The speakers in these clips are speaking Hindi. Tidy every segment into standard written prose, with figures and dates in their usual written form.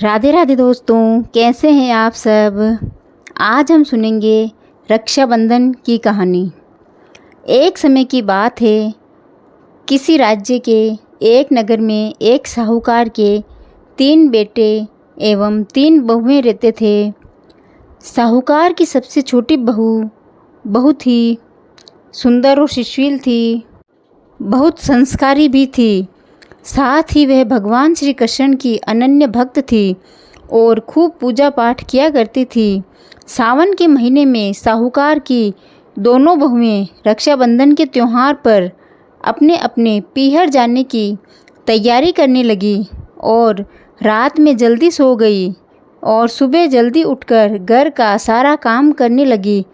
राधे राधे दोस्तों, कैसे हैं आप सब। आज हम सुनेंगे रक्षाबंधन की कहानी। एक समय की बात है, किसी राज्य के एक नगर में एक साहूकार के 3 बेटे एवं 3 बहुएं रहते थे। साहूकार की सबसे छोटी बहू बहुत ही सुंदर और सुशील थी, बहुत संस्कारी भी थी। साथ ही वह भगवान श्री कृष्ण की अनन्य भक्त थी और खूब पूजा पाठ किया करती थी। सावन के महीने में साहूकार की दोनों बहुएं रक्षाबंधन के त्यौहार पर अपने अपने पीहर जाने की तैयारी करने लगी और रात में जल्दी सो गई और सुबह जल्दी उठकर घर का सारा काम करने लगी।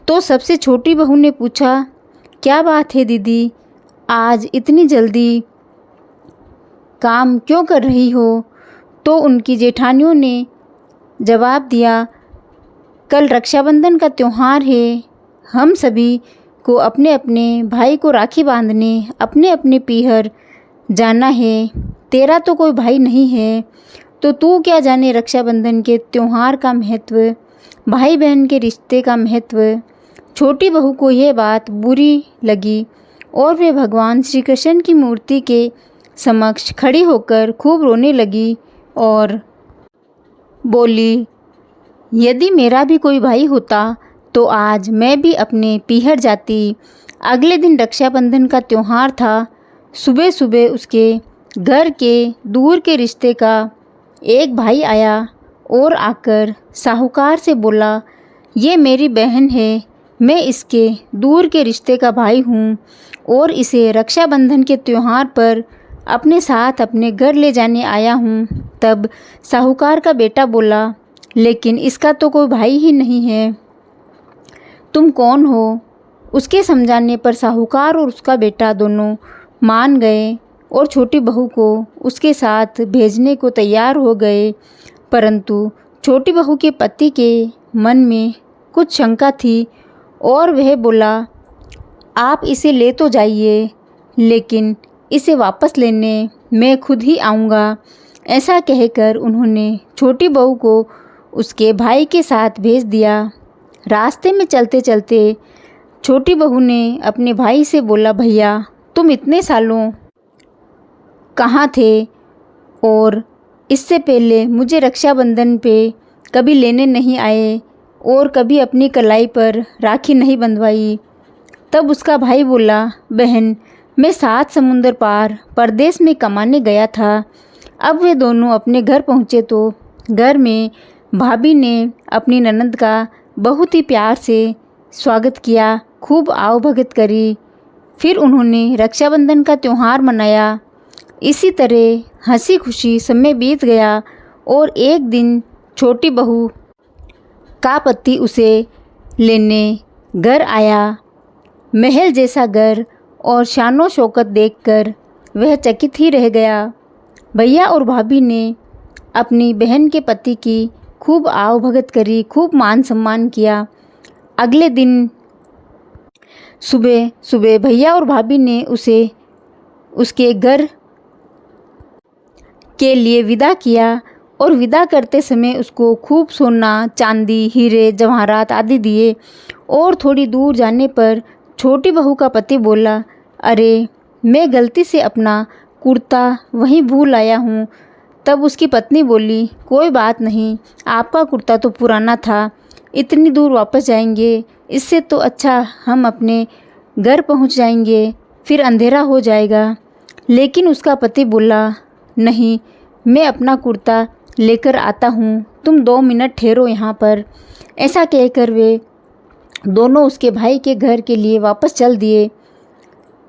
तो सबसे छोटी बहू ने पूछा, क्या बात है दीदी, आज इतनी जल्दी काम क्यों कर रही हो। तो उनकी जेठानियों ने जवाब दिया, कल रक्षाबंधन का त्यौहार है, हम सभी को अपने अपने भाई को राखी बांधने अपने अपने पीहर जाना है। तेरा तो कोई भाई नहीं है, तो तू क्या जाने रक्षाबंधन के त्यौहार का महत्व, भाई बहन के रिश्ते का महत्व। छोटी बहू को यह बात बुरी लगी और वे भगवान श्री कृष्ण की मूर्ति के समक्ष खड़ी होकर खूब रोने लगी और बोली, यदि मेरा भी कोई भाई होता तो आज मैं भी अपने पीहर जाती। अगले दिन रक्षाबंधन का त्यौहार था। सुबह सुबह उसके घर के दूर के रिश्ते का एक भाई आया और आकर साहूकार से बोला, ये मेरी बहन है, मैं इसके दूर के रिश्ते का भाई हूँ और इसे रक्षाबंधन के त्यौहार पर अपने साथ अपने घर ले जाने आया हूँ। तब साहूकार का बेटा बोला, लेकिन इसका तो कोई भाई ही नहीं है, तुम कौन हो। उसके समझाने पर साहूकार और उसका बेटा दोनों मान गए और छोटी बहू को उसके साथ भेजने को तैयार हो गए। परंतु छोटी बहू के पति के मन में कुछ शंका थी और वह बोला, आप इसे ले तो जाइए, लेकिन इसे वापस लेने मैं खुद ही आऊँगा। ऐसा कहकर उन्होंने छोटी बहू को उसके भाई के साथ भेज दिया। रास्ते में चलते चलते छोटी बहू ने अपने भाई से बोला, भैया तुम इतने सालों कहाँ थे और इससे पहले मुझे रक्षाबंधन पे कभी लेने नहीं आए और कभी अपनी कलाई पर राखी नहीं बंधवाई। तब उसका भाई बोला, बहन मैं 7 समुंदर पार परदेश में कमाने गया था। अब वे दोनों अपने घर पहुँचे तो घर में भाभी ने अपनी ननद का बहुत ही प्यार से स्वागत किया, खूब आवभगत करी। फिर उन्होंने रक्षाबंधन का त्यौहार मनाया। इसी तरह हंसी खुशी समय बीत गया और एक दिन छोटी बहू का पति उसे लेने घर आया। महल जैसा घर और शानो शौकत देखकर वह चकित ही रह गया। भैया और भाभी ने अपनी बहन के पति की खूब आवभगत करी, खूब मान सम्मान किया। अगले दिन सुबह सुबह भैया और भाभी ने उसे उसके घर के लिए विदा किया और विदा करते समय उसको खूब सोना, चांदी, हीरे, जवाहरात आदि दिए। और थोड़ी दूर जाने पर छोटी बहू का पति बोला, अरे मैं गलती से अपना कुर्ता वहीं भूल आया हूँ। तब उसकी पत्नी बोली, कोई बात नहीं, आपका कुर्ता तो पुराना था, इतनी दूर वापस जाएंगे, इससे तो अच्छा हम अपने घर पहुँच जाएंगे, फिर अंधेरा हो जाएगा। लेकिन उसका पति बोला, नहीं, मैं अपना कुर्ता लेकर आता हूँ, तुम 2 मिनट ठहरो यहाँ पर। ऐसा कहकर वे दोनों उसके भाई के घर के लिए वापस चल दिए।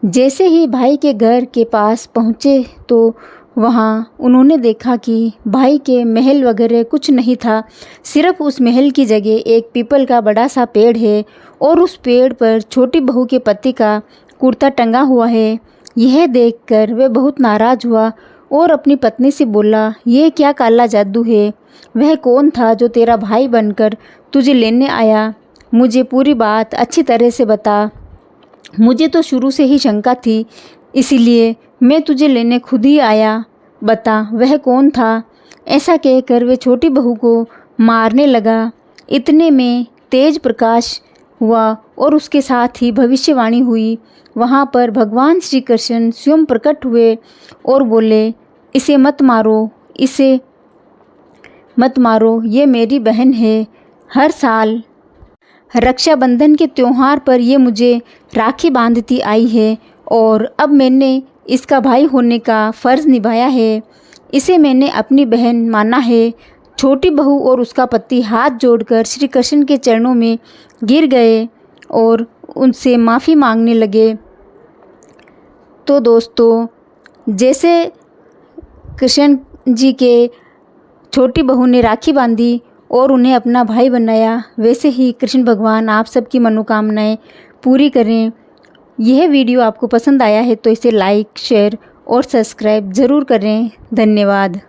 जैसे ही भाई के घर के पास पहुँचे तो वहाँ उन्होंने देखा कि भाई के महल वगैरह कुछ नहीं था, सिर्फ उस महल की जगह एक पीपल का बड़ा सा पेड़ है और उस पेड़ पर छोटी बहू के पति का कुर्ता टंगा हुआ है। यह देखकर वह बहुत नाराज़ हुआ और अपनी पत्नी से बोला, यह क्या काला जादू है, वह कौन था जो तेरा भाई बनकर तुझे लेने आया, मुझे पूरी बात अच्छी तरह से बता। मुझे तो शुरू से ही शंका थी, इसीलिए मैं तुझे लेने खुद ही आया, बता वह कौन था। ऐसा कहकर वे छोटी बहू को मारने लगा। इतने में तेज प्रकाश हुआ और उसके साथ ही भविष्यवाणी हुई। वहाँ पर भगवान श्री कृष्ण स्वयं प्रकट हुए और बोले, इसे मत मारो, इसे मत मारो, ये मेरी बहन है। हर साल रक्षाबंधन के त्यौहार पर ये मुझे राखी बांधती आई है और अब मैंने इसका भाई होने का फ़र्ज़ निभाया है। इसे मैंने अपनी बहन माना है। छोटी बहू और उसका पति हाथ जोड़कर श्री कृष्ण के चरणों में गिर गए और उनसे माफ़ी मांगने लगे। तो दोस्तों, जैसे कृष्ण जी के छोटी बहू ने राखी बांधी और उन्हें अपना भाई बनाया, वैसे ही कृष्ण भगवान आप सबकी मनोकामनाएं पूरी करें। यह वीडियो आपको पसंद आया है तो इसे लाइक, शेयर और सब्सक्राइब ज़रूर करें। धन्यवाद।